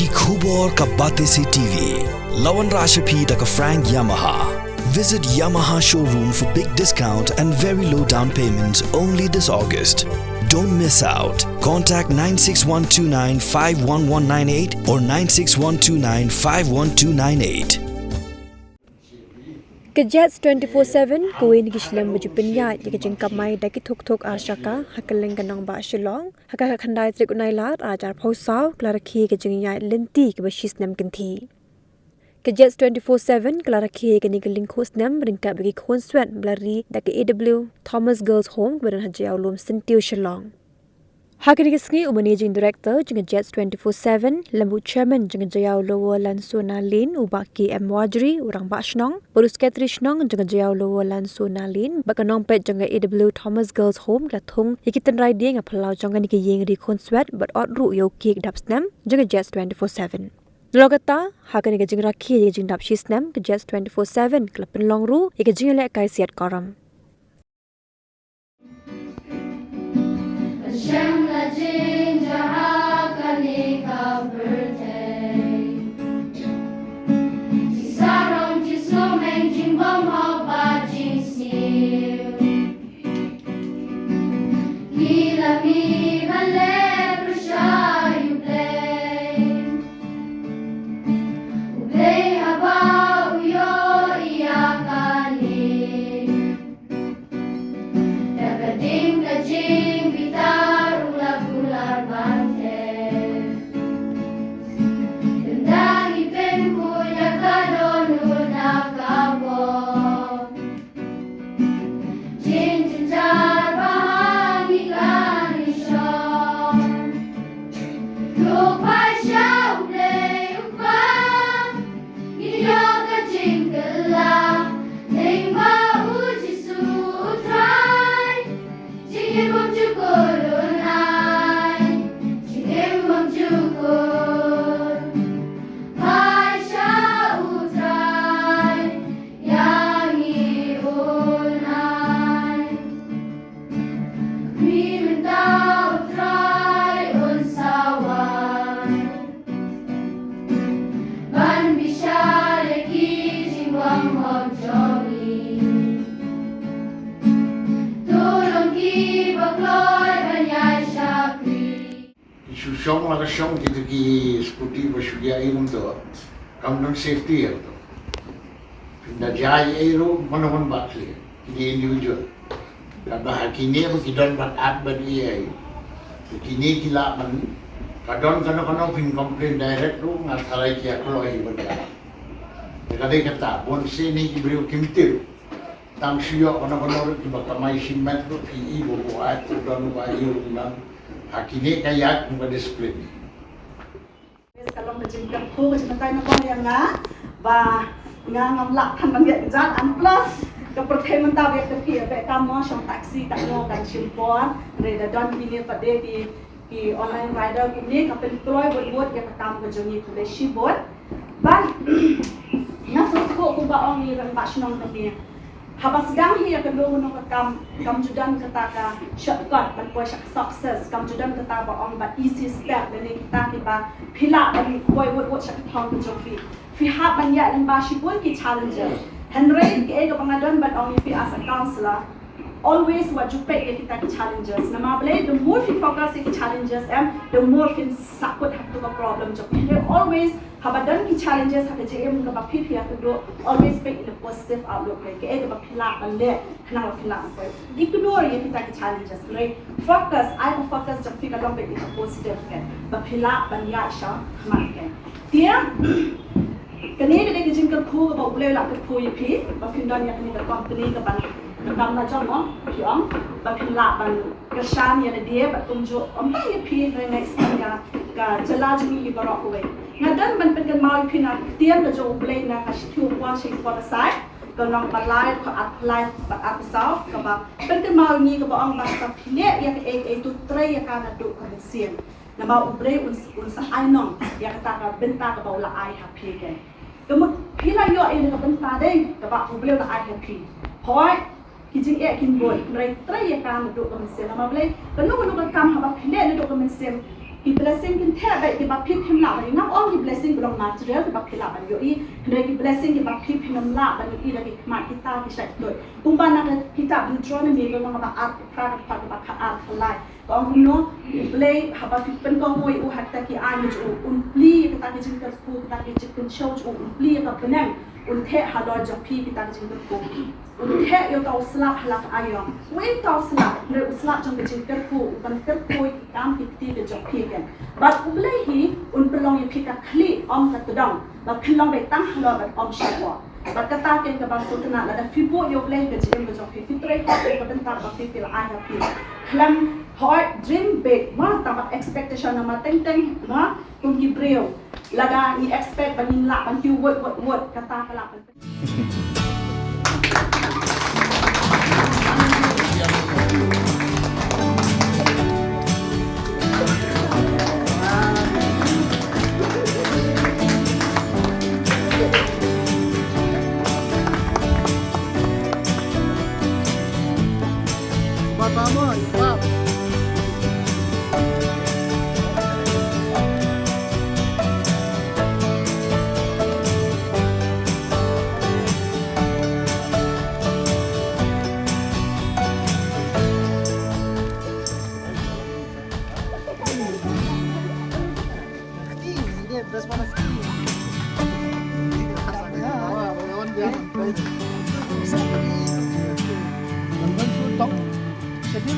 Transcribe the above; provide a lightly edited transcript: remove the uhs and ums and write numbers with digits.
Ki Khubor ka Bate Se TV. Lawan Rashapi da ka Frank Yamaha. Visit Yamaha showroom for big discount and very low down payments only this August. Don't miss out. Contact 96129-51198 or 96129-51298. Jingïaid 24/7 kuin gislam majupinya jika jengkap mai daki thok arsaka hakaleng kanang ba shilong hakak khandai trik unai lat ajar phosau Rakhe ke Jingïaid Lynti ke Snem kinthi Jingïaid 24/7 Rakhe ke nigeling Snem ringkap bagi Khunswet blari daki AW Thomas Girls Home badan haji aulum sentiu shilong Hakirigisngi Managing Director Jingïaid 24/7 Lambu Chairman Jingïaid Lower Lansona Lin Ubaki M Wajri urang Bashnong Burus Katrishnong Jingïaid Lower Lansona Lin Bakanong Pet Jingïaid AW Thomas Girls Home Lathung Yikitan Rai Ding Aplau Jongan Ki Yeng Ri Khunswet but Ot Ru Yo Kik Dap Snem Jingïaid 24/7 Logata Hakani Jing Rakhe Jing Dap Shi Snem Jingïaid 24/7 Klapen Long Ru Jing Lek Kai Siat Koram Shem la jing jahakani ka birthday. Ji sarong ji someng jing bom ho ba jing siu. Gila mi vale prasha you play. Ublay haba uyo iyakani. Dagadim ka jing Shong la shong kita ki skuti basudia ilum tu, kamu safety ya tu. Pindah jaya itu mana bakli, kita individual. Kalau hakini apa kita buat app bagi ya, kini kita man, kadang pin komplain direct tu ngasalai kia kalau ini benda. Kadang kata, bon sini beri kimtir, tang siapa kadang kita kamai simet tu, ibu buat tu dan buat ibu dan Hakini kayak muka disiplin. Kalau berjingkat ku berjingkat nak yang ngah, bah ngah ngamlak tan banyak jalan amplas. Kepercayaan mentah biar terkiri, baik kamu syong taksi tak mau kan cimpon, reda don ini pada di online rider ini, kapal keluar buat yang kamu berjungi tu lesi buat. Bah, ngasut ku baong ni orang Bashnong ni. Habas gang hi akan lo no kam judan kata ka shortcut ban boy success kam judan kata ba on ba easy step dan kita ki ba phila ban boy what shak thong ku jofi fi ha ban ya dan ba shi pun ki challenges Henry ke ga pangadon ban on fi as a counselor always what you pay kita ki challenges na mable the more fi focus ki challenges and the more fi sakut have to problem jofi always Habadan ki challenges hake JM ka ba phi aku do always be in a positive outlook like ke ga ba phila balle khna phila ko ignore ye kita ki challenges like focus I will focus jab fi ka long be in a positive ke ba phila ban ya sha khma ke dia kani de ke jing ka khu ba ule la ke khu ye phi ba fin don ya kani ka company ka ban kam na jong mo pyong ba phila ban ka shan ya de dia ba tum jo ye phi re next ya ka jala jimi li ba ro ko Ngadan ban pengen mau pina tiam da jo blay na ka shitu kwa shi for the side ka nong balai ka apply ba apisau ka ba pengen mau ni ka ba ang ba ka phile ya ka e tu tre ya ka na du ka sien na ba ubre un sa ai nong ya ka ta ka benta ka ba la ai happy ke ka mu phila yo e ka benta dei ka ba ubre la ai happy hoi ki jing e kin boy nrai tre ya ka na du ka sien na ma blay ka no ka kam ha ba phile na du ka sien I blessing kin the ba ki ba phim la ba ngam Long ki blessing belong material ki bak khila ban yo I hendai ki blessing ki bak khip hinam la ban I lagi mat kita ki sai doi tung ban na kita Deuteronomy lo mga ba art pra ka bak art lai kong no play haba pen kong moi u hatta ki ai ju pli ka ta ki jing ka ku ta ki chicken show ju pli ka penang the halor japi kita ki jing ka ku the yo tau slap halak ayom we tau slap ne slap jong ki jing ka ku ban ka ku kam ki ti ki japi kan but play hi pelong yang kita klik om ka tedang ba pelong be tang halor ba om shawa ba kata ken ka ba sutna la da fibo yo play ka jing ka japi fitre ka ka bentar ba fil ai happy klam heart dream big ma tamat expectation nama teng ma tung ki breo laga ni expect banin la ban ki word kata kala Jadi